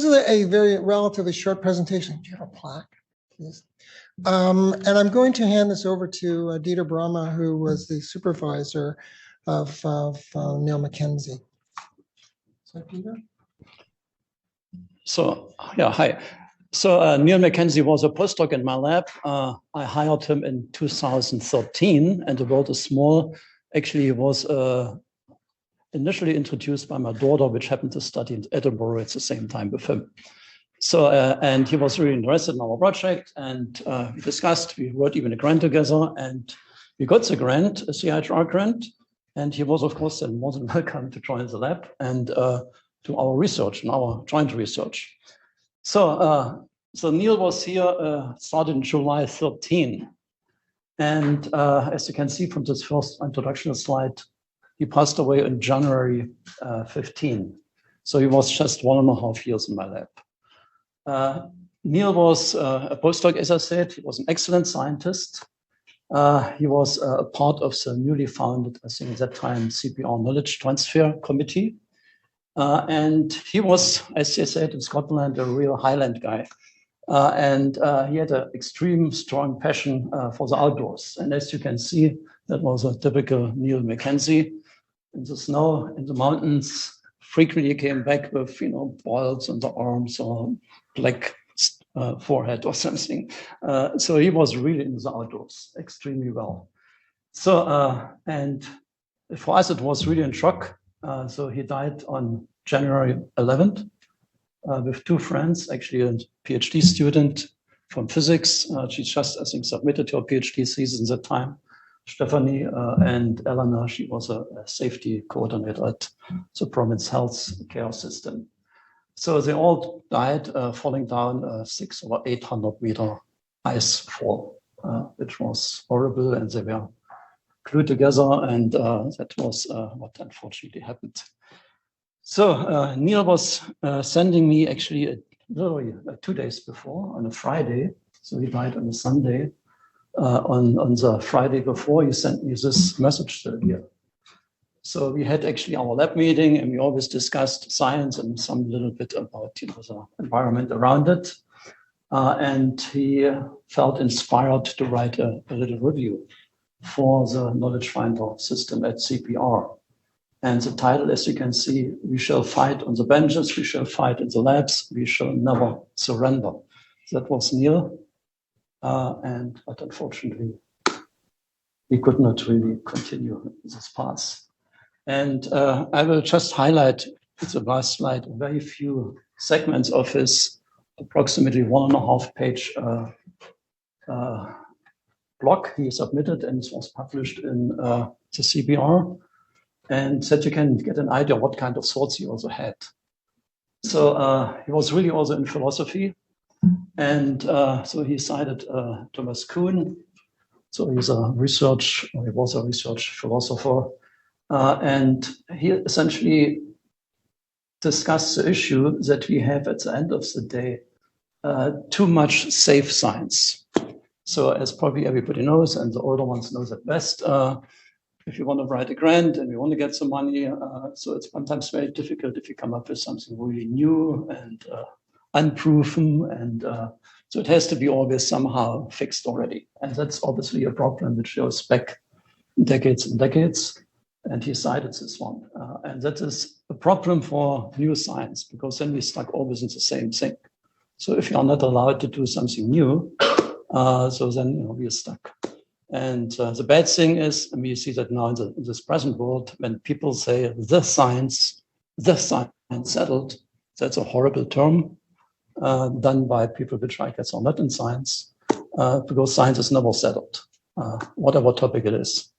this is a very relatively short presentation. Do you have a plaque, please? And I'm going to hand this over to Dieter Brahma, who was the supervisor of Neil Mackenzie. So, Peter? So, yeah, hi. So Neil Mackenzie was a postdoc in my lab. I hired him in 2013, and the world is small. Actually, he was initially introduced by my daughter, which happened to study in Edinburgh at the same time with him. So, and he was really interested in our project, and we discussed, we wrote even a grant together, and we got the grant, a CIHR grant, and he was, of course, then more than welcome to join the lab and to our research and our joint research. So, so Neil was here, started in July 13. And as you can see from this first introduction slide, he passed away in January 15. So he was just 1.5 years in my lab. Neil was a postdoc, as I said. He was an excellent scientist. He was a part of the newly founded, I think at that time, CBR Knowledge Transfer Committee. And he was, as they said in Scotland, a real Highland guy. And he had an extreme strong passion for the outdoors. And as you can see, that was a typical Neil Mackenzie. In the snow, in the mountains, frequently came back with, boils on the arms or black forehead or something. So he was really in the outdoors extremely well. So, and for us, it was really in shock. So he died on January 11th with 2 friends, actually a PhD student from physics. She just, I think, submitted her PhD thesis at the time. Stephanie and Eleanor, she was a safety coordinator at the Province Health Care System. So they all died falling down a 600 or 800 meter ice fall, which was horrible, and they were glued together, and that was what unfortunately happened. So Neil was sending me actually literally 2 days before, on a Friday. So he died on a Sunday. On the Friday before, he sent me this message here. So we had actually our lab meeting, and we always discussed science and some little bit about the environment around it. And he felt inspired to write a little review for the knowledge finder system at CBR. And the title, as you can see, we shall fight on the benches, we shall fight in the labs, we shall never surrender. That was Neil. But unfortunately, we could not really continue this path. And I will just highlight, it's the last slide, very few segments of his approximately 1.5 page blog he submitted, and it was published in the CBR, and that you can get an idea what kind of thoughts he also had. So he was really also in philosophy. And so he cited Thomas Kuhn. So he was a research philosopher. And he essentially discussed the issue that we have at the end of the day, too much safe science. So as probably everybody knows, and the older ones know that best, if you want to write a grant and you want to get some money, so it's sometimes very difficult if you come up with something really new and unproven, and so it has to be always somehow fixed already. And that's obviously a problem which goes back decades and decades. And he cited this one. And that is a problem for new science, because then we're stuck always in the same thing. So if you're not allowed to do something new, so then we're stuck. And the bad thing is, and we see that now in this present world, when people say the science settled, that's a horrible term done by people which I guess are not in science, because science is never settled, whatever topic it is,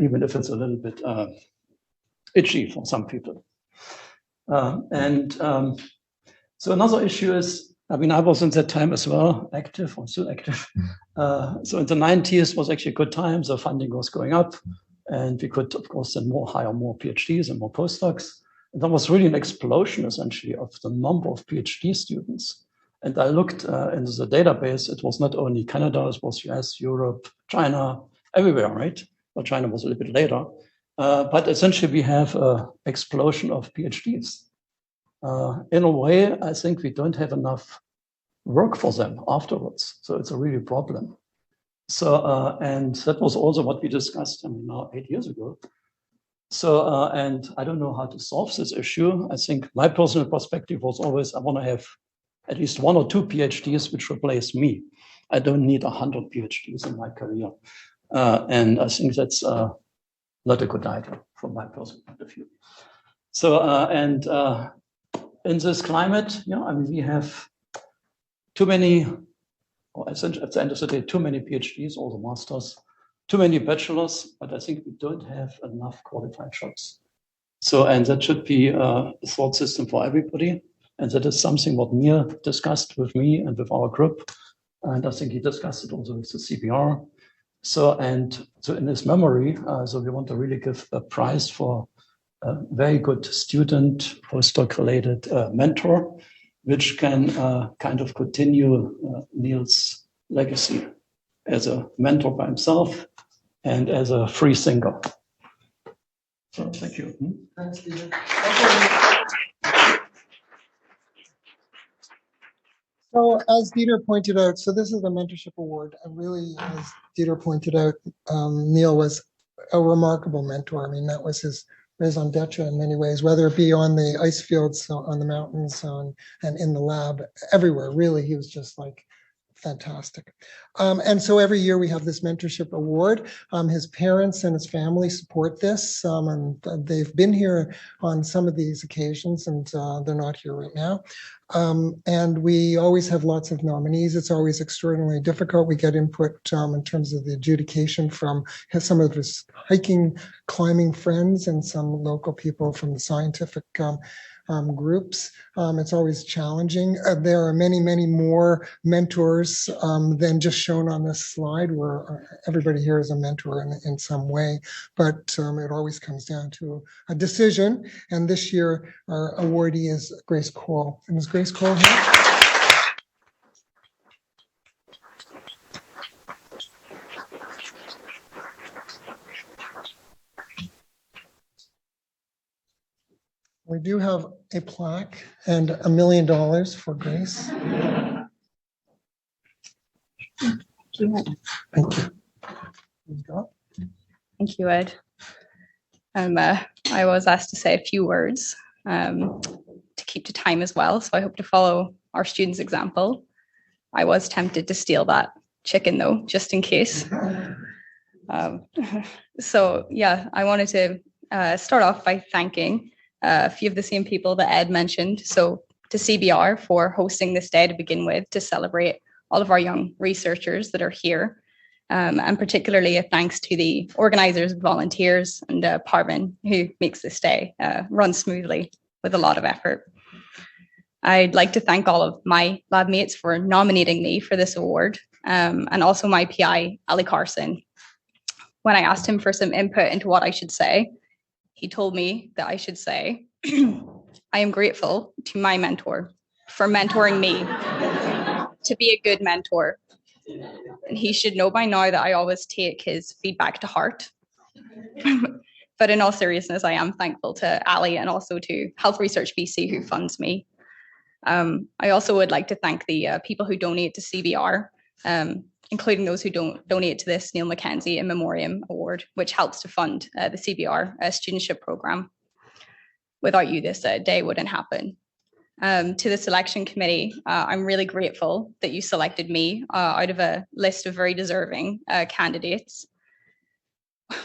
even if it's a little bit itchy for some people. So another issue is, I mean, I was in that time as well, active, or still active. So in the 90s was actually a good time. The funding was going up, and we could, of course, then hire more PhDs and more postdocs. And there was really an explosion, essentially, of the number of PhD students. And I looked into the database. It was not only Canada, it was US, Europe, China, everywhere, right? Well, China was a little bit later. But essentially, we have an explosion of PhDs. in a way, I think we don't have enough work for them afterwards. So it's a really problem. So, and that was also what we discussed, now 8 years ago. So, and I don't know how to solve this issue. I think my personal perspective was always, I want to have at least 1 or 2 PhDs which replace me. I don't need 100 PhDs in my career. And I think that's not a good idea from my personal point of view. So, in this climate, we have too many, or at the end of the day, too many PhDs, all the masters, too many bachelors, but I think we don't have enough qualified jobs. So, and that should be a thought system for everybody. And that is something what Neil discussed with me and with our group. And I think he discussed it also with the CBR. So, and so in his memory, so we want to really give a prize for a very good student, postdoc related mentor, which can kind of continue Neil's legacy as a mentor by himself and as a free thinker. So thank you. Thanks, Peter. So as Dieter pointed out, so this is the Mentorship Award. And really, as Dieter pointed out, Neil was a remarkable mentor. I mean, that was his raison d'etre in many ways, whether it be on the ice fields, on the mountains, and in the lab, everywhere. Really, he was just like fantastic. And so every year we have this mentorship award. His parents and his family support this, and they've been here on some of these occasions, and they're not here right now. And we always have lots of nominees. It's always extraordinarily difficult. We get input in terms of the adjudication from some of his hiking, climbing friends and some local people from the scientific groups. It's always challenging. There are many, many more mentors than just shown on this slide, where everybody here is a mentor in some way, but it always comes down to a decision. And this year, our awardee is Grace Cole. And is Grace Cole here? We do have a plaque and $1 million for Grace. Thank you. Thank you. You've got. Thank you, Ed. I was asked to say a few words to keep to time as well, so I hope to follow our students' example. I was tempted to steal that chicken though, just in case. So yeah, I wanted to start off by thanking a few of the same people that Ed mentioned. So to CBR for hosting this day to begin with, to celebrate all of our young researchers that are here. And particularly a thanks to the organizers, volunteers, and Parvin, who makes this day run smoothly with a lot of effort. I'd like to thank all of my lab mates for nominating me for this award, and also my PI, Ali Carson. When I asked him for some input into what I should say, he told me that I should say, I am grateful to my mentor for mentoring me to be a good mentor. And he should know by now that I always take his feedback to heart. But in all seriousness, I am thankful to Ali and also to Health Research BC, who funds me. I also would like to thank the people who donate to CBR, including those who don't donate to this Neil Mackenzie in Memoriam Award, which helps to fund the CBR Studentship Program. Without you, this day wouldn't happen. To the selection committee, I'm really grateful that you selected me out of a list of very deserving candidates.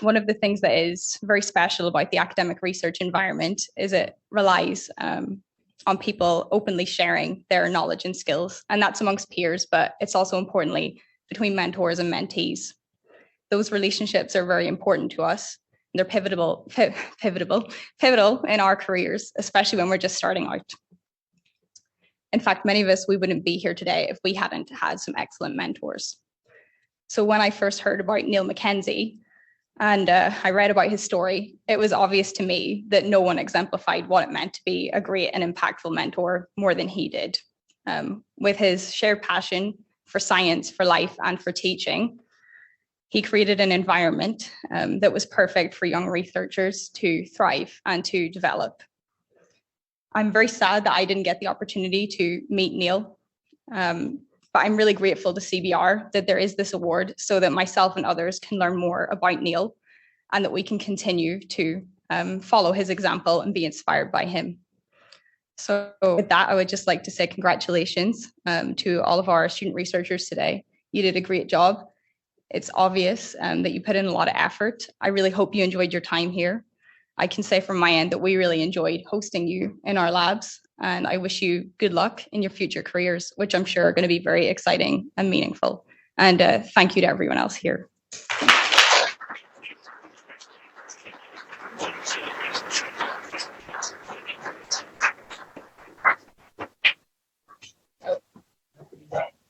One of the things that is very special about the academic research environment is it relies on people openly sharing their knowledge and skills, and that's amongst peers, but it's also importantly between mentors and mentees. Those relationships are very important to us. They're pivotal in our careers, especially when we're just starting out. In fact, many of us, we wouldn't be here today if we hadn't had some excellent mentors. So when I first heard about Neil Mackenzie and I read about his story, it was obvious to me that no one exemplified what it meant to be a great and impactful mentor more than he did. With his shared passion for science, for life, and for teaching, he created an environment that was perfect for young researchers to thrive and to develop. I'm very sad that I didn't get the opportunity to meet Neil. But I'm really grateful to CBR that there is this award so that myself and others can learn more about Neil and that we can continue to follow his example and be inspired by him. So with that, I would just like to say congratulations to all of our student researchers today. You did a great job. It's obvious that you put in a lot of effort. I really hope you enjoyed your time here. I can say from my end that we really enjoyed hosting you in our labs, and I wish you good luck in your future careers, which I'm sure are going to be very exciting and meaningful. And thank you to everyone else here.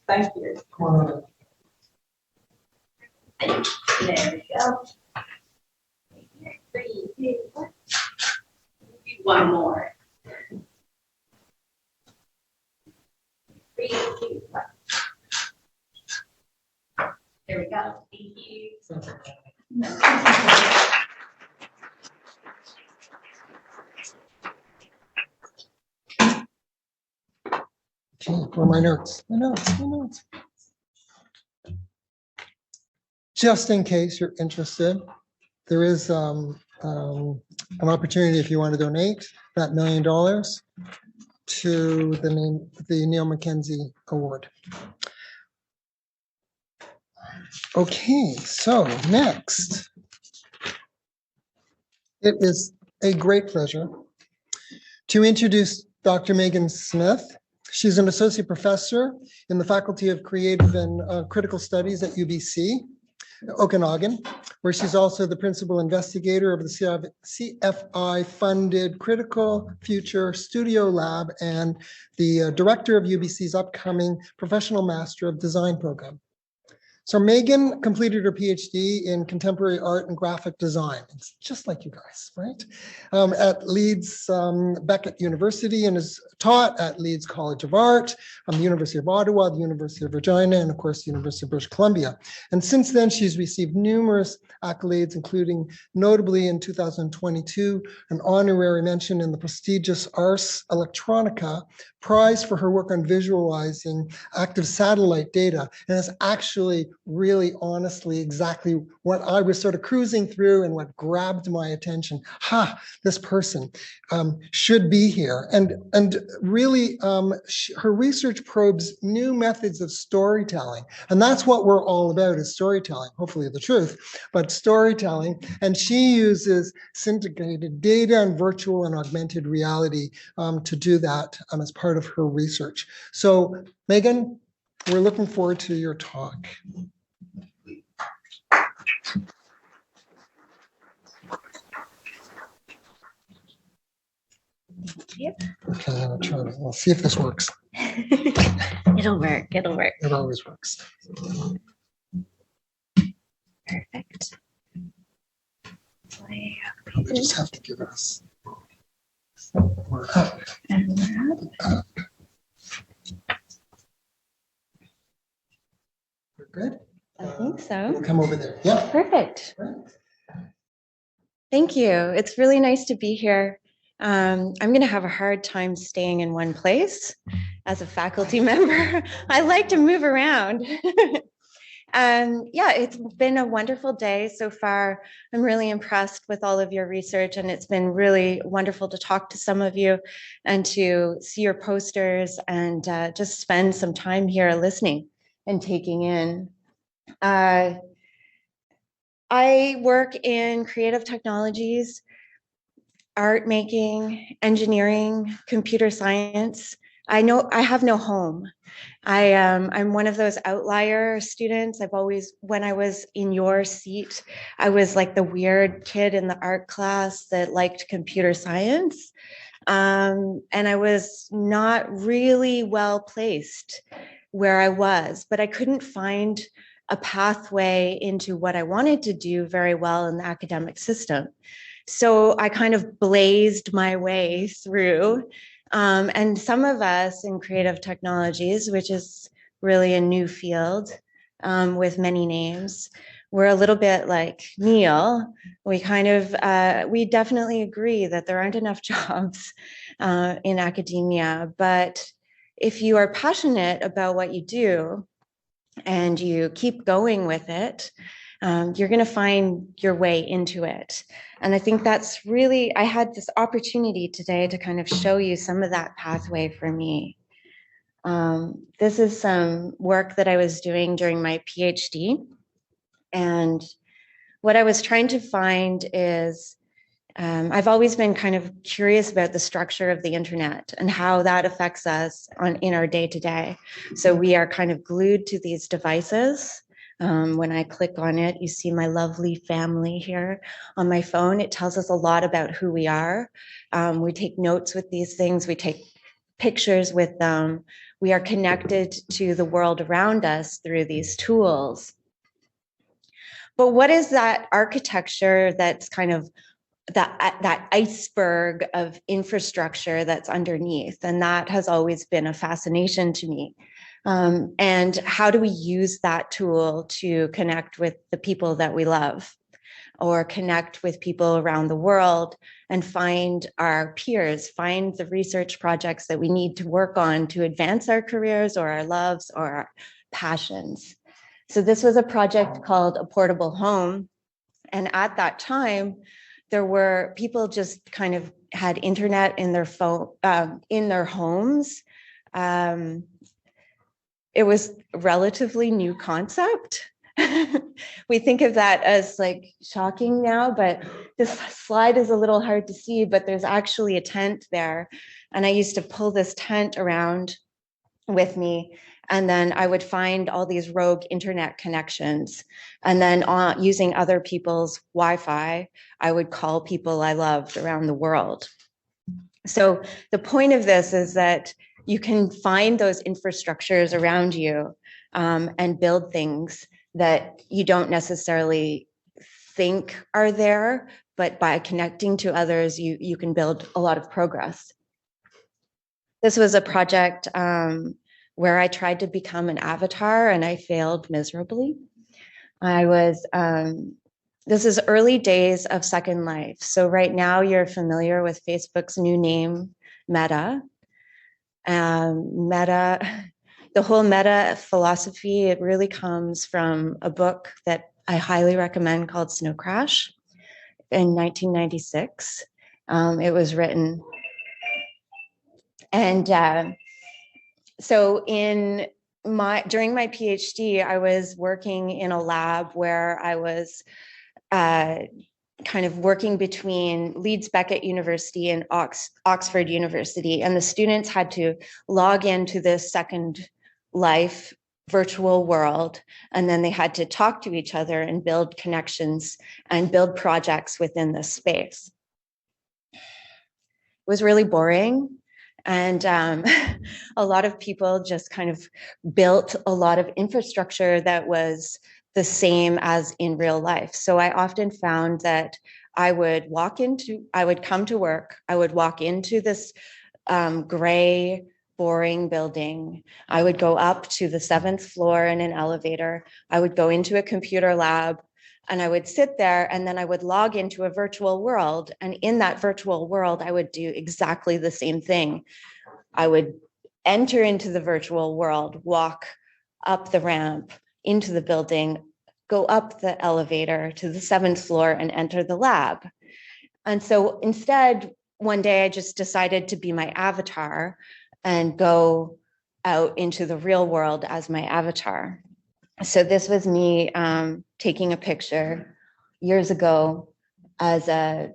Thank you. There we go. 3, 2, 1. One more. 3, 2, 1. There we go. Thank you. Okay, where are my notes? My notes. Just in case you're interested, there is an opportunity if you want to donate that $1 million to the Neil Mackenzie Award. Okay, so next, it is a great pleasure to introduce Dr. Megan Smith. She's an associate professor in the Faculty of Creative and Critical Studies at UBC, Okanagan, where she's also the principal investigator of the CFI-funded Critical Future Studio Lab and the director of UBC's upcoming Professional Master of Design program. So Megan completed her PhD in contemporary art and graphic design. It's just like you guys, right? At Leeds Beckett University, and is taught at Leeds College of Art, the University of Ottawa, the University of Regina, and of course, the University of British Columbia. And since then, she's received numerous accolades, including notably in 2022, an honorary mention in the prestigious Ars Electronica Prize for her work on visualizing active satellite data. And it's actually really honestly exactly what I was sort of cruising through and what grabbed my attention. This person should be here. And really, her research probes new methods of storytelling. And that's what we're all about, is storytelling, hopefully the truth, but storytelling. And she uses syndicated data and virtual and augmented reality to do that as part of her research. So Megan, we're looking forward to your talk. Yep. Okay, I'm gonna try to, we'll see if this works. It'll work. It'll work. It always works. Perfect. We just have to give us. We're up. And we're up. We're good. I think so. We'll come over there. Yeah. Perfect. Thank you. It's really nice to be here. I'm going to have a hard time staying in one place as a faculty member. I like to move around. Yeah, it's been a wonderful day so far. I'm really impressed with all of your research, and it's been really wonderful to talk to some of you and to see your posters and just spend some time here listening and taking in. I work in creative technologies, art making, engineering, computer science. I have no home. I'm one of those outlier students. When I was in your seat, I was like the weird kid in the art class that liked computer science. And I was not really well placed where I was, but I couldn't find a pathway into what I wanted to do very well in the academic system. So I kind of blazed my way through. And some of us in creative technologies, which is really a new field with many names, we're a little bit like Neil. We definitely agree that there aren't enough jobs in academia. But if you are passionate about what you do and you keep going with it, you're going to find your way into it. And I think that's really, I had this opportunity today to kind of show you some of that pathway for me. This is some work that I was doing during my PhD. And what I was trying to find is, I've always been kind of curious about the structure of the internet and how that affects us in our day-to-day. So we are kind of glued to these devices. When I click on it, you see my lovely family here on my phone. It tells us a lot about who we are. We take notes with these things. We take pictures with them. We are connected to the world around us through these tools. But what is that architecture that's kind of that iceberg of infrastructure that's underneath? And that has always been a fascination to me. And how do we use that tool to connect with the people that we love, or connect with people around the world and find our peers, find the research projects that we need to work on to advance our careers or our loves or our passions? So this was a project called A Portable Home. And at that time, there were people just kind of had internet in their phone, in their homes. It was a relatively new concept. We think of that as like shocking now, but this slide is a little hard to see, but there's actually a tent there. And I used to pull this tent around with me, and then I would find all these rogue internet connections. And then using other people's Wi-Fi, I would call people I loved around the world. So the point of this is that you can find those infrastructures around you and build things that you don't necessarily think are there, but by connecting to others, you can build a lot of progress. This was a project where I tried to become an avatar and I failed miserably. This is early days of Second Life. So right now you're familiar with Facebook's new name, Meta. The whole meta philosophy, it really comes from a book that I highly recommend called Snow Crash in 1996. It was written. And so during my PhD, I was working in a lab where I was kind of working between Leeds Beckett University and Oxford University. And the students had to log into this Second Life virtual world. And then they had to talk to each other and build connections and build projects within this space. It was really boring. And a lot of people just kind of built a lot of infrastructure that was the same as in real life. So I often found that I would come to work, I would walk into this gray, boring building. I would go up to the 7th floor in an elevator. I would go into a computer lab and I would sit there, and then I would log into a virtual world. And in that virtual world, I would do exactly the same thing. I would enter into the virtual world, walk up the ramp into the building, go up the elevator to the 7th floor and enter the lab. And so instead, one day I just decided to be my avatar and go out into the real world as my avatar. So this was me taking a picture years ago as a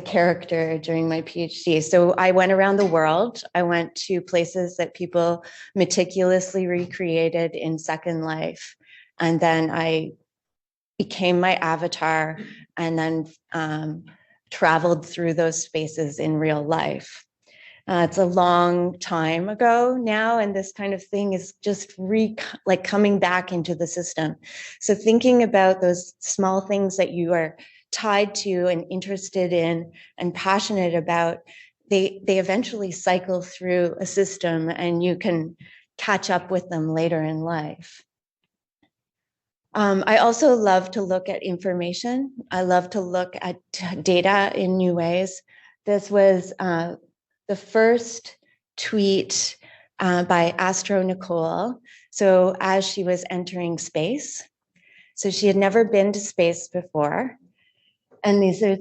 character during my PhD. So I went around the world. I went to places that people meticulously recreated in Second Life. And then I became my avatar and then traveled through those spaces in real life. It's a long time ago now, and this kind of thing is just coming back into the system. So thinking about those small things that you are tied to and interested in and passionate about, they eventually cycle through a system and you can catch up with them later in life. I also love to look at information. I love to look at data in new ways. This was the first tweet by Astro Nicole. So as she was entering space, so she had never been to space before. And this is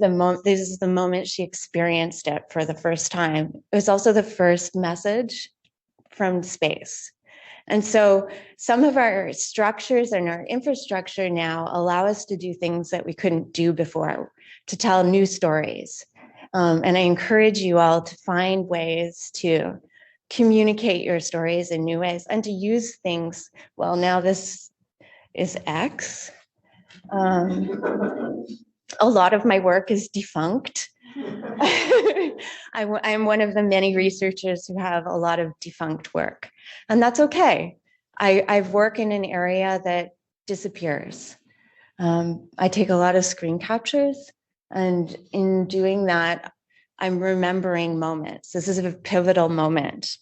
the moment she experienced it for the first time. It was also the first message from space. And so some of our structures and our infrastructure now allow us to do things that we couldn't do before, to tell new stories. And I encourage you all to find ways to communicate your stories in new ways and to use things. Well, now this is X. A lot of my work is defunct. I'm one of the many researchers who have a lot of defunct work, and that's okay. I work in an area that disappears. I take a lot of screen captures, and in doing that, I'm remembering moments. This is a pivotal moment.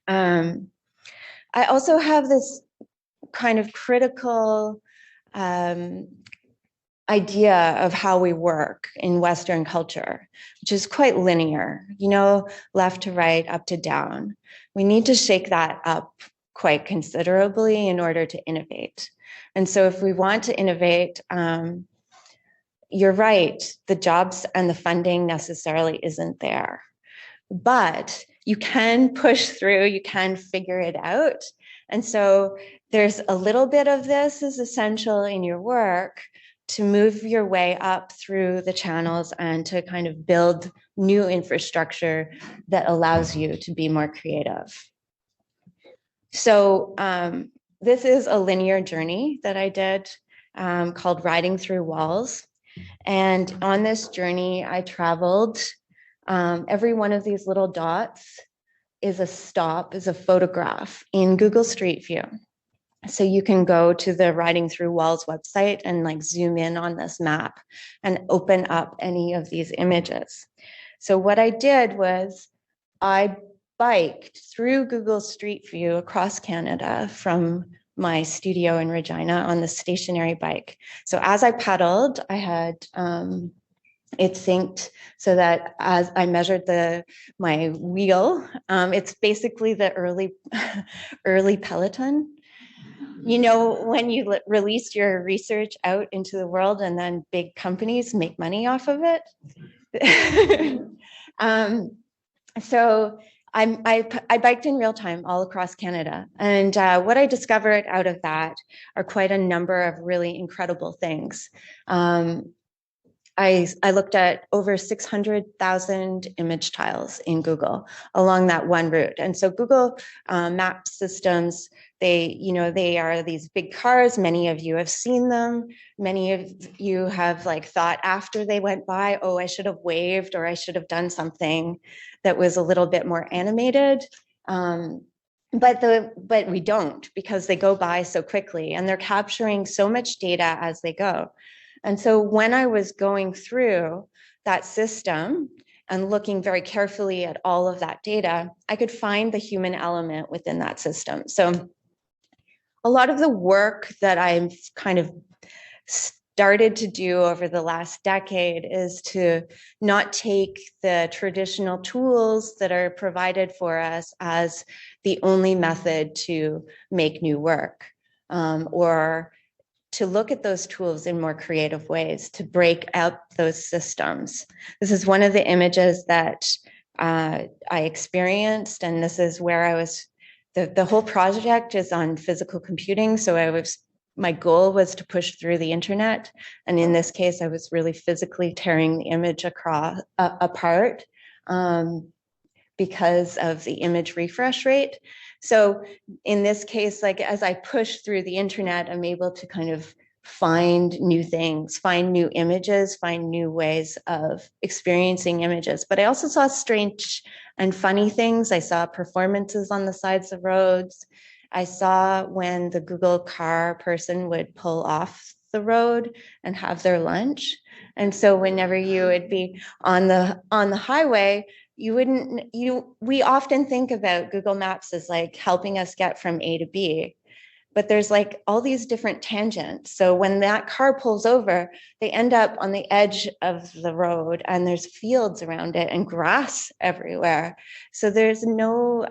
I also have this kind of critical idea of how we work in Western culture, which is quite linear, left to right, up to down. We need to shake that up quite considerably in order to innovate. And so if we want to innovate, you're right, the jobs and the funding necessarily isn't there. But you can push through, you can figure it out. And so there's a little bit of this is essential in your work to move your way up through the channels and to kind of build new infrastructure that allows you to be more creative. So this is a linear journey that I did called Riding Through Walls. And on this journey, I traveled. Every one of these little dots is a stop, is a photograph in Google Street View. So you can go to the Riding Through Walls website and like zoom in on this map and open up any of these images. So what I did was I biked through Google Street View across Canada from my studio in Regina on the stationary bike. So as I pedaled, I had it synced so that as I measured my wheel, it's basically the early Peloton. When you release your research out into the world and then big companies make money off of it. So I biked in real time all across Canada. And what I discovered out of that are quite a number of really incredible things. I looked at over 600,000 image tiles in Google along that one route. And so Google map systems, they are these big cars. Many of you have seen them. Many of you have thought after they went by, oh, I should have waved or I should have done something that was a little bit more animated. But we don't, because they go by so quickly and they're capturing so much data as they go. And so when I was going through that system and looking very carefully at all of that data, I could find the human element within that system. So a lot of the work that I've kind of started to do over the last decade is to not take the traditional tools that are provided for us as the only method to make new work, or to look at those tools in more creative ways, to break out those systems. This is one of the images that I experienced, and this is where I was, the whole project is on physical computing. So my goal was to push through the internet. And in this case, I was really physically tearing the image apart because of the image refresh rate. So in this case, as I push through the internet, I'm able to kind of find new things, find new images, find new ways of experiencing images. But I also saw strange and funny things. I saw performances on the sides of roads. I saw when the Google car person would pull off the road and have their lunch. And so whenever you would be on the highway, we often think about Google Maps as helping us get from A to B. but there's like all these different tangents. So when that car pulls over, they end up on the edge of the road and there's fields around it and grass everywhere. So there's no,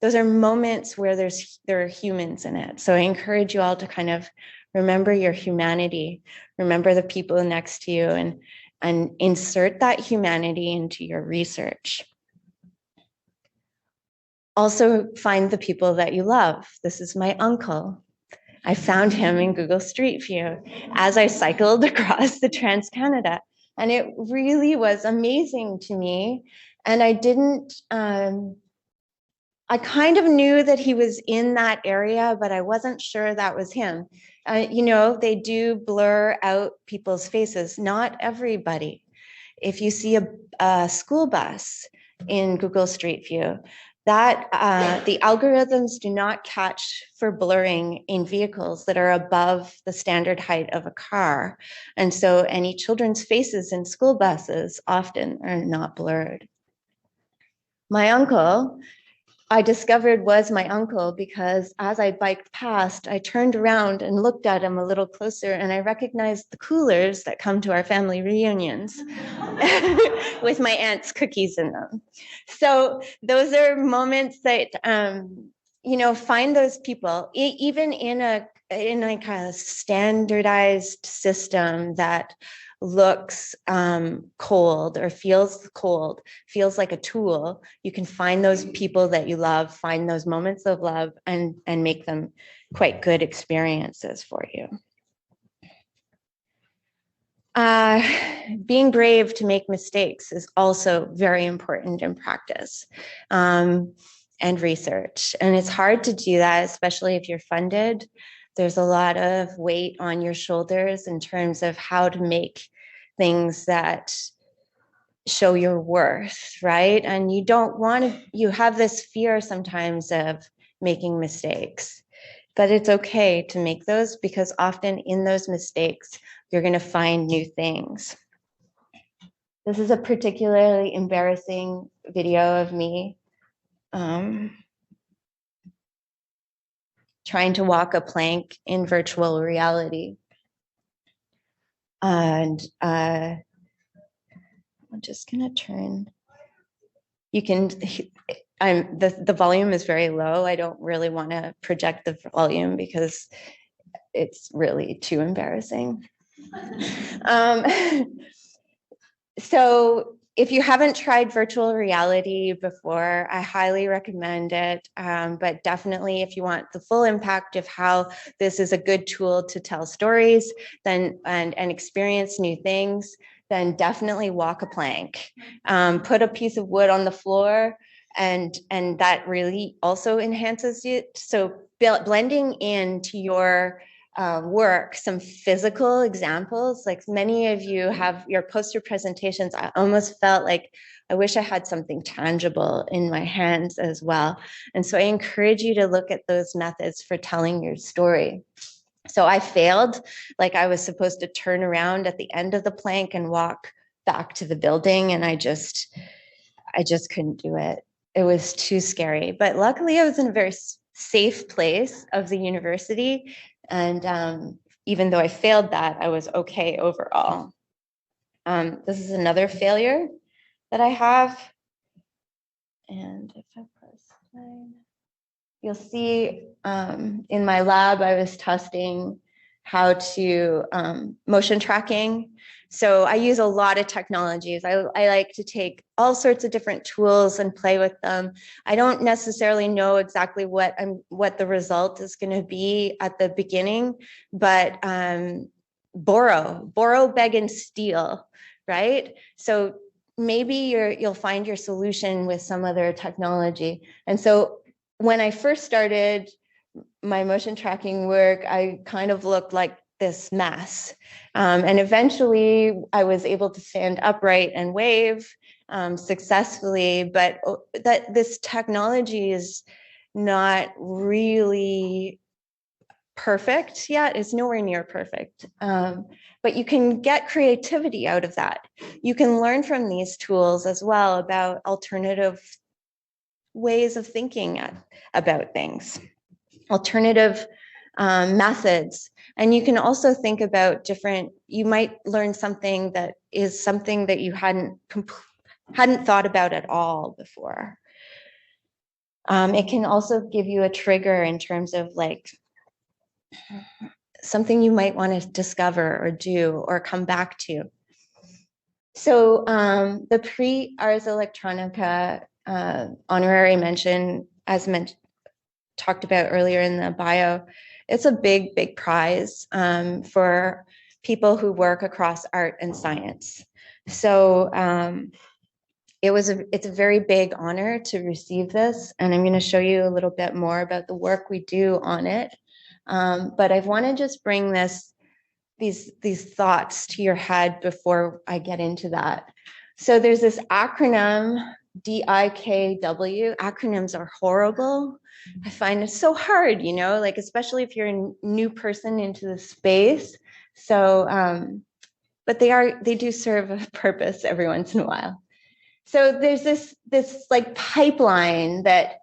those are moments where there are humans in it. So I encourage you all to kind of remember your humanity, remember the people next to you, and insert that humanity into your research. Also find the people that you love. This is my uncle. I found him in Google Street View as I cycled across the Trans-Canada. And it really was amazing to me. And I didn't, I kind of knew that he was in that area, but I wasn't sure that was him. You know, they do blur out people's faces, not everybody. If you see a school bus in Google Street View, that the algorithms do not catch for blurring in vehicles that are above the standard height of a car. And so any children's faces in school buses often are not blurred. My uncle, I discovered was my uncle because as I biked past, I turned around and looked at him a little closer and I recognized the coolers that come to our family reunions with my aunt's cookies in them. So those are moments that, you know, find those people, even in like a standardized system that looks cold or feels cold, feels like a tool. You can find those people that you love, find those moments of love, and make them quite good experiences for you. Being brave to make mistakes is also very important in practice and research. And it's hard to do that, especially if you're funded. There's a lot of weight on your shoulders in terms of how to make things that show your worth, right? And you don't want to, you have this fear sometimes of making mistakes, but it's okay to make those because often in those mistakes, you're going to find new things. This is a particularly embarrassing video of me trying to walk a plank in virtual reality. And I'm just gonna turn, you can, the volume is very low. I don't really wanna project the volume because it's really too embarrassing. So if you haven't tried virtual reality before, I highly recommend it. But definitely if you want the full impact of how this is a good tool to tell stories then and experience new things, then definitely walk a plank. Put a piece of wood on the floor and that really also enhances it. So blending into your work, some physical examples, like many of you have your poster presentations. I almost felt like I wish I had something tangible in my hands as well. And so I encourage you to look at those methods for telling your story. So I failed, like I was supposed to turn around at the end of the plank and walk back to the building. And I just couldn't do it. It was too scary, but luckily I was in a very safe place of the university. And even though I failed that, I was okay overall. This is another failure that I have. And if I press play, you'll see in my lab, I was testing how to motion tracking. So I use a lot of technologies. I like to take all sorts of different tools and play with them. I don't necessarily know exactly what the result is going to be at the beginning, but borrow, beg, and steal, right? So maybe you'll find your solution with some other technology. And so when I first started my motion tracking work, I kind of looked like this mess. And eventually I was able to stand upright and wave successfully, but that this technology is not really perfect yet. It's nowhere near perfect. But you can get creativity out of that. You can learn from these tools as well about alternative ways of thinking about things. alternative methods. And you can also think about you might learn something that is something that you hadn't thought about at all before. It can also give you a trigger in terms of like something you might want to discover or do or come back to. So the pre-Ars Electronica honorary mention, as talked about earlier in the bio, it's a big, big prize for people who work across art and science. So it's a very big honor to receive this, and I'm going to show you a little bit more about the work we do on it. But I want to just bring these thoughts to your head before I get into that. So there's this acronym, DIKW. Acronyms are horrible. I find it so hard, like especially if you're a new person into the space. So, but they do serve a purpose every once in a while. So there's this like pipeline that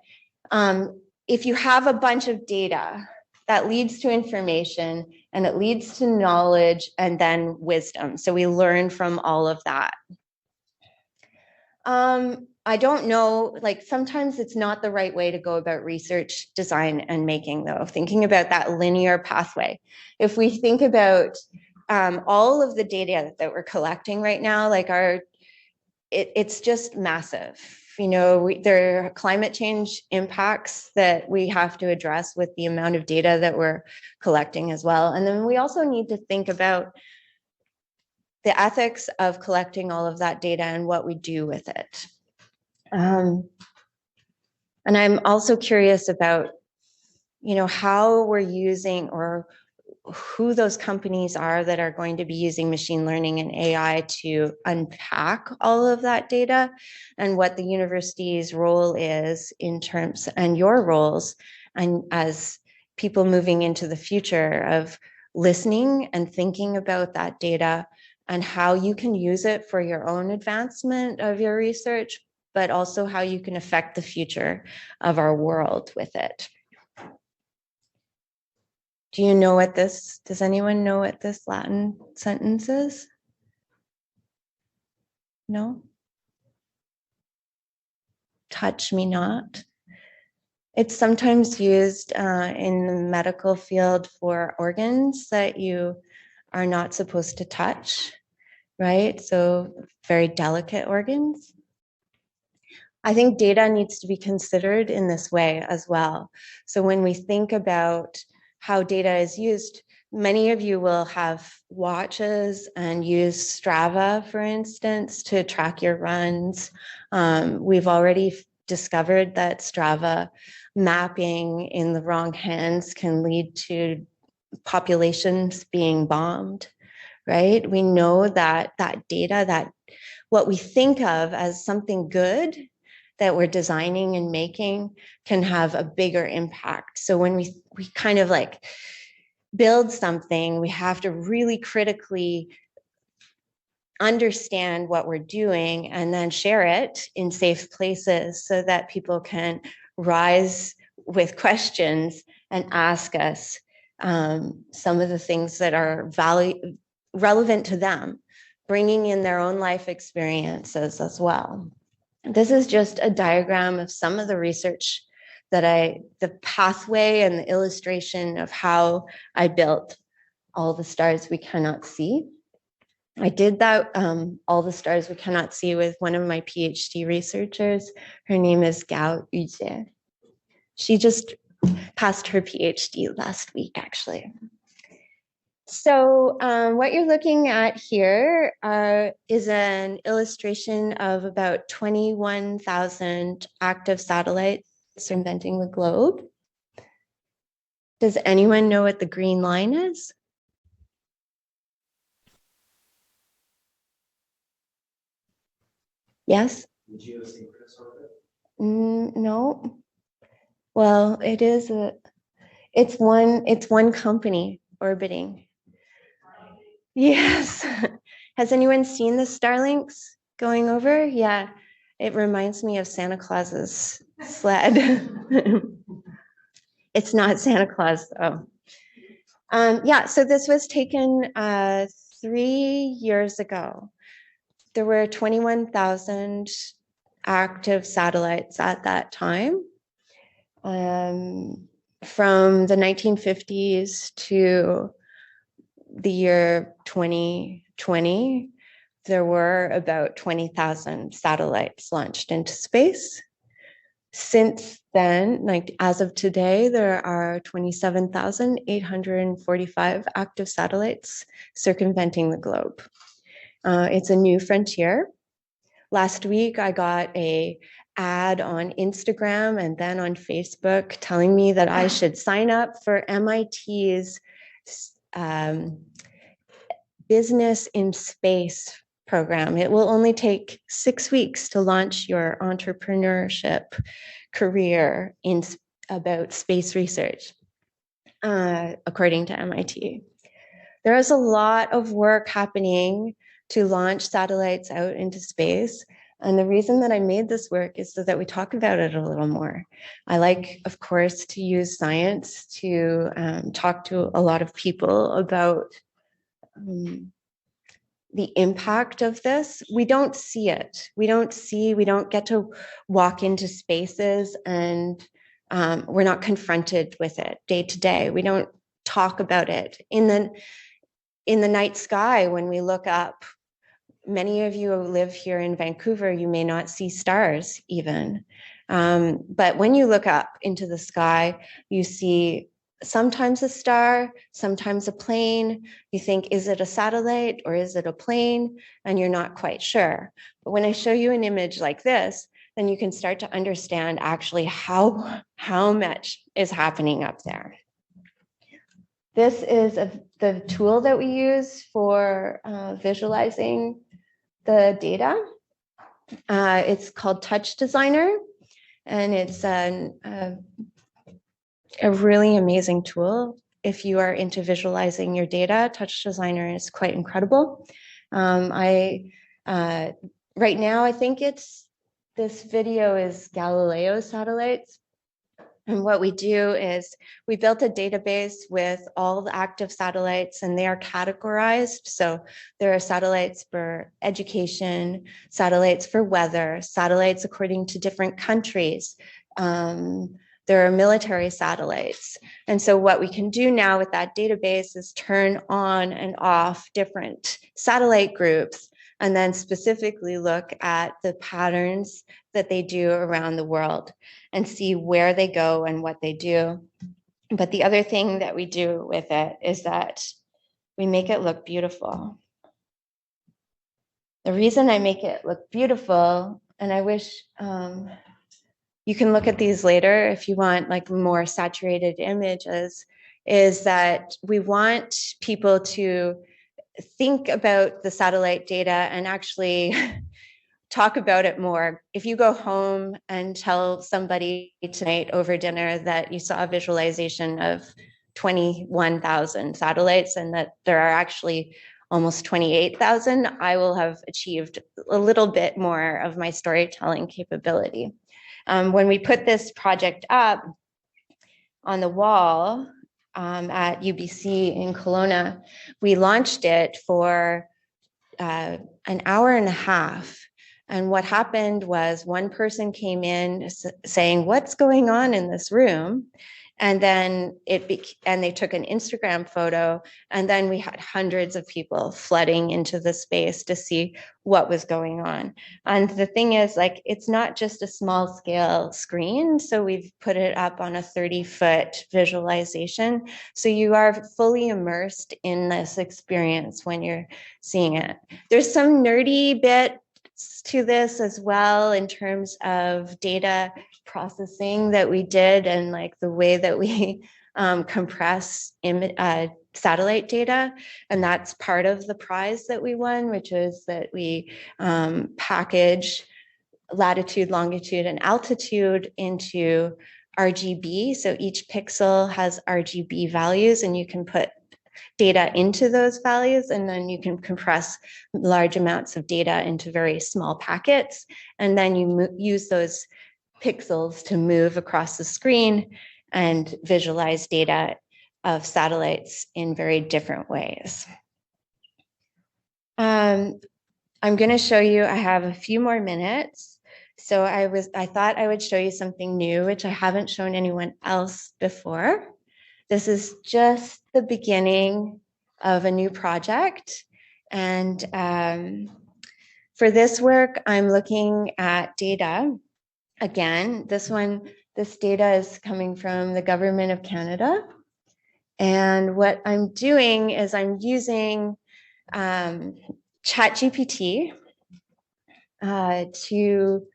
if you have a bunch of data, that leads to information, and it leads to knowledge and then wisdom. So we learn from all of that. I don't know, like sometimes it's not the right way to go about research, design, and making, though, thinking about that linear pathway. If we think about all of the data that we're collecting right now, like it's just massive. There are climate change impacts that we have to address with the amount of data that we're collecting as well. And then we also need to think about the ethics of collecting all of that data and what we do with it. And I'm also curious about, how we're using or who those companies are that are going to be using machine learning and AI to unpack all of that data, and what the university's role is in terms, and your roles, and as people moving into the future of listening and thinking about that data and how you can use it for your own advancement of your research, but also how you can affect the future of our world with it. Does anyone know what this Latin sentence is? No? Touch me not. It's sometimes used in the medical field for organs that you are not supposed to touch, right? So very delicate organs. I think data needs to be considered in this way as well. So when we think about how data is used, many of you will have watches and use Strava, for instance, to track your runs. We've already discovered that Strava mapping in the wrong hands can lead to populations being bombed, right? We know that data, that what we think of as something good that we're designing and making, can have a bigger impact. So when we kind of like build something, we have to really critically understand what we're doing and then share it in safe places so that people can rise with questions and ask us some of the things that are relevant to them, bringing in their own life experiences as well. This is just a diagram of some of the research that the pathway and the illustration of how I built All the Stars We Cannot See. I did that, All the Stars We Cannot See, with one of my PhD researchers. Her name is Gao Yujie. She just passed her PhD last week, actually. So what you're looking at here is an illustration of about 21,000 active satellites circumventing the globe. Does anyone know what the green line is? Yes? The geosynchronous orbit? No. Well, it's one company orbiting. Yes. Has anyone seen the Starlinks going over? Yeah. It reminds me of Santa Claus's sled. It's not Santa Claus though. Yeah, so this was taken 3 years ago. There were 21,000 active satellites at that time. From the 1950s to the year 2020, there were about 20,000 satellites launched into space. Since then, like as of today, there are 27,845 active satellites circumventing the globe. It's a new frontier. Last week, I got an ad on Instagram and then on Facebook telling me that I should sign up for MIT's Business in Space program. It will only take 6 weeks to launch your entrepreneurship career about space research, according to MIT. There is a lot of work happening to launch satellites out into space. And the reason that I made this work is so that we talk about it a little more. I like, of course, to use science to talk to a lot of people about the impact of this. We don't see it. We don't get to walk into spaces and we're not confronted with it day to day. We don't talk about it. In the night sky, when we look up, many of you who live here in Vancouver, you may not see stars even. But when you look up into the sky, you see sometimes a star, sometimes a plane. You think, is it a satellite or is it a plane? And you're not quite sure. But when I show you an image like this, then you can start to understand actually how much is happening up there. This is the tool that we use for visualizing the data. It's called Touch Designer, and it's a really amazing tool. If you are into visualizing your data, Touch Designer is quite incredible. Right now, I think this video is Galileo satellites. And what we do is we built a database with all the active satellites, and they are categorized. So there are satellites for education, satellites for weather, satellites according to different countries. There are military satellites. And so what we can do now with that database is turn on and off different satellite groups, and then specifically look at the patterns that they do around the world and see where they go and what they do. But the other thing that we do with it is that we make it look beautiful. The reason I make it look beautiful, and I wish you can look at these later if you want like more saturated images, is that we want people to think about the satellite data and actually talk about it more. If you go home and tell somebody tonight over dinner that you saw a visualization of 21,000 satellites and that there are actually almost 28,000, I will have achieved a little bit more of my storytelling capability. When we put this project up on the wall at UBC in Kelowna, we launched it for an hour and a half. And what happened was one person came in saying, "What's going on in this room?" And then they took an Instagram photo, and then we had hundreds of people flooding into the space to see what was going on. And the thing is, like, it's not just a small scale screen. So we've put it up on a 30-foot visualization. So you are fully immersed in this experience when you're seeing it. There's some nerdy bit to this as well in terms of data processing that we did and like the way that we compress satellite data. And that's part of the prize that we won, which is that we package latitude, longitude, and altitude into RGB. So each pixel has RGB values, and you can put data into those values, and then you can compress large amounts of data into very small packets. And then you use those pixels to move across the screen. and visualize data of satellites in very different ways. I'm going to show you, I have a few more minutes. So I thought I would show you something new, which I haven't shown anyone else before. This is just the beginning of a new project. And for this work, I'm looking at data. Again, this data is coming from the Government of Canada. And what I'm doing is I'm using ChatGPT to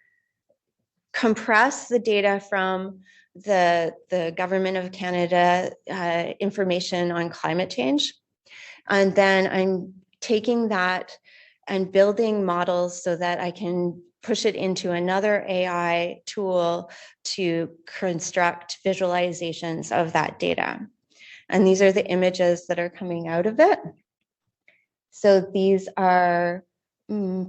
compress the data from the Government of Canada information on climate change. And then I'm taking that and building models so that I can push it into another AI tool to construct visualizations of that data. And these are the images that are coming out of it. So these are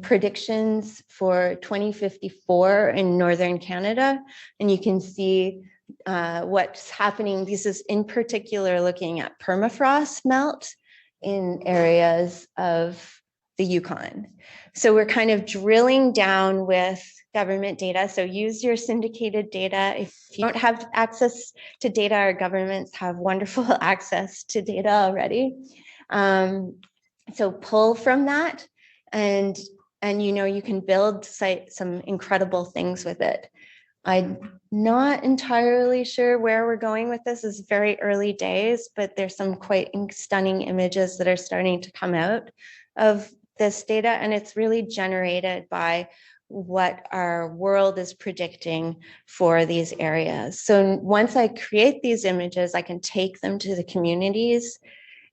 predictions for 2054 in Northern Canada. And you can see what's happening. This is in particular looking at permafrost melt in areas of the Yukon. So we're kind of drilling down with government data. So use your syndicated data. If you don't have access to data, our governments have wonderful access to data already. So pull from that, and you can build some incredible things with it. I'm not entirely sure where we're going with this. It's very early days, but there's some quite stunning images that are starting to come out of this data, and it's really generated by what our world is predicting for these areas. So once I create these images, I can take them to the communities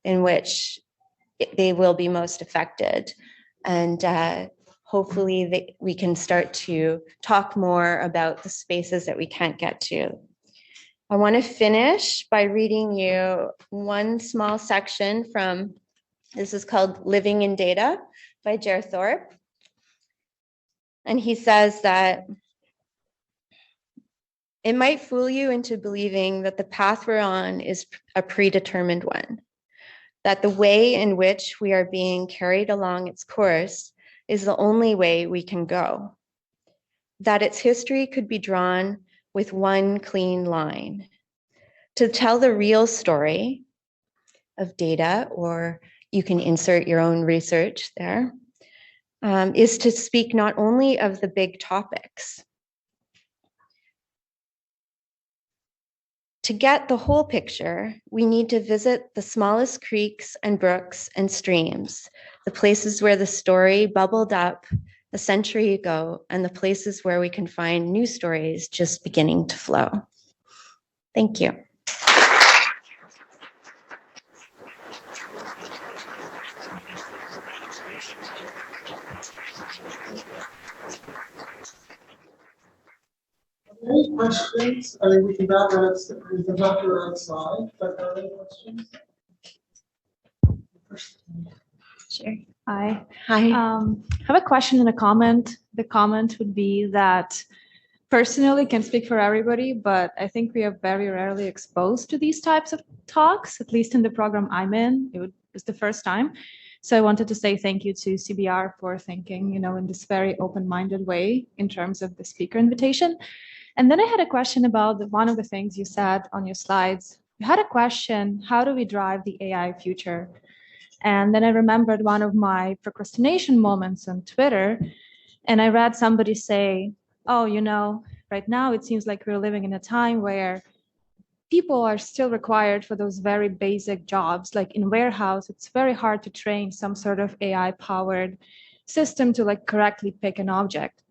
in which they will be most affected. And hopefully we can start to talk more about the spaces that we can't get to. I want to finish by reading you one small section from, this is called Living in Data by Jer Thorpe. And he says that it might fool you into believing that the path we're on is a predetermined one, that the way in which we are being carried along its course is the only way we can go, that its history could be drawn with one clean line. To tell the real story of data, or you can insert your own research there, is to speak not only of the big topics. To get the whole picture, we need to visit the smallest creeks and brooks and streams, the places where the story bubbled up a century ago, and the places where we can find new stories just beginning to flow. Thank you. Any questions? I mean, we can talk outside, but are there any questions? Sure. Hi. Hi. I have a question and a comment. The comment would be that personally, can speak for everybody, but I think we are very rarely exposed to these types of talks, at least in the program I'm in. It was the first time. So I wanted to say thank you to CBR for thinking, in this very open-minded way in terms of the speaker invitation. And then I had a question about one of the things you said on your slides. You had a question, how do we drive the AI future? And then I remembered one of my procrastination moments on Twitter, and I read somebody say, oh, right now it seems like we're living in a time where people are still required for those very basic jobs. Like in warehouse, it's very hard to train some sort of AI-powered system to correctly pick an object.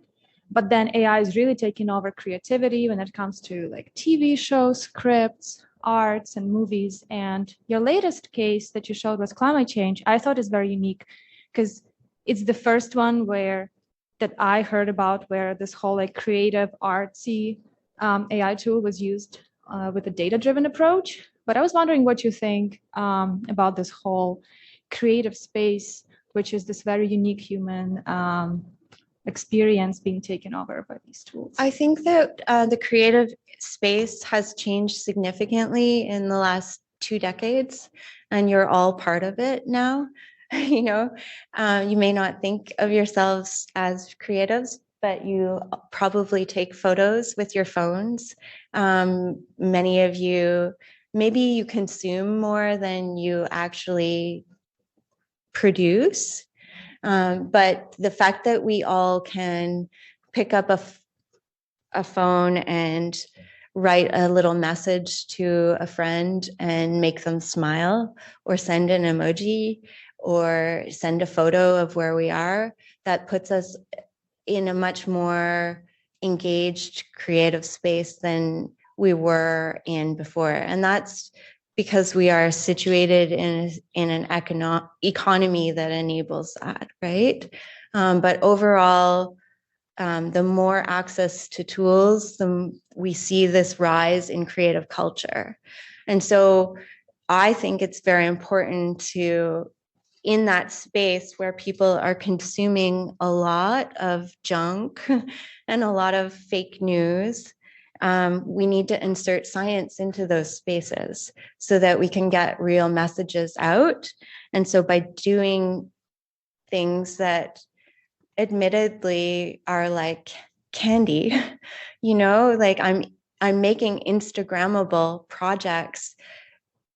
But then AI is really taking over creativity when it comes to TV shows, scripts, arts, and movies. And your latest case that you showed was climate change. I thought is very unique because it's the first one that I heard about where this whole creative, artsy AI tool was used with a data-driven approach. But I was wondering what you think about this whole creative space, which is this very unique human experience being taken over by these tools. I think that the creative space has changed significantly in the last 2 decades, and you're all part of it now. You know, you may not think of yourselves as creatives, but you probably take photos with your phones. Many of you, maybe you consume more than you actually produce. But the fact that we all can pick up a phone and write a little message to a friend and make them smile, or send an emoji, or send a photo of where we are, that puts us in a much more engaged creative space than we were in before. And that's because we are situated in an economy that enables that, right? But overall, the more access to tools, we see this rise in creative culture. And so I think it's very important to, in that space where people are consuming a lot of junk and a lot of fake news, we need to insert science into those spaces so that we can get real messages out. And so by doing things that admittedly are like candy, you know, like I'm making Instagrammable projects,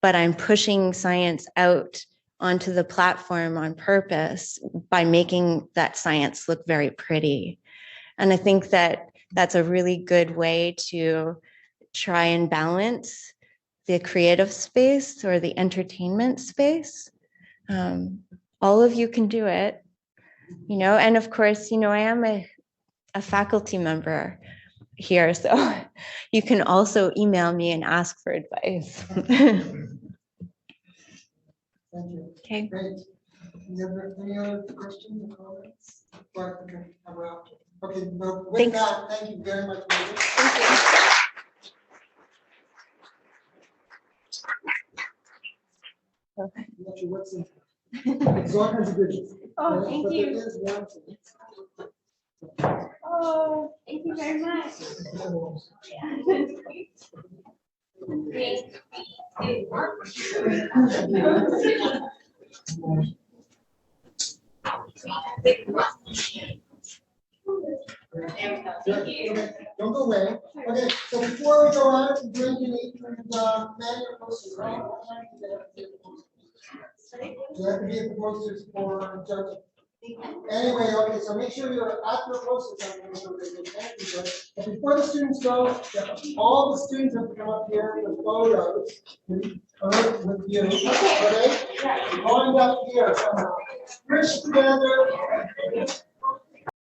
but I'm pushing science out onto the platform on purpose by making that science look very pretty. And I think that that's a really good way to try and balance the creative space or the entertainment space. All of you can do it, you know, and of course, you know, I am a faculty member here, so you can also email me and ask for advice. Thank you. Okay. Great. Any other questions or comments? Well, okay, I'm out. Okay, well, with Thanks. that, thank you very much. Megan. Thank you. I'm not sure what's in. There's all kinds of goodies. Oh, right? thank But you. there is one thing. Oh, thank you very much. Don't go away. Okay, so before we go out and drink and eat, man your posters, right? You have to be at the posters for judging. Anyway, okay, so make sure you're at your posters. But before the students go, all the students have to come up here for photos with you. Okay? Going up here somehow. Push together.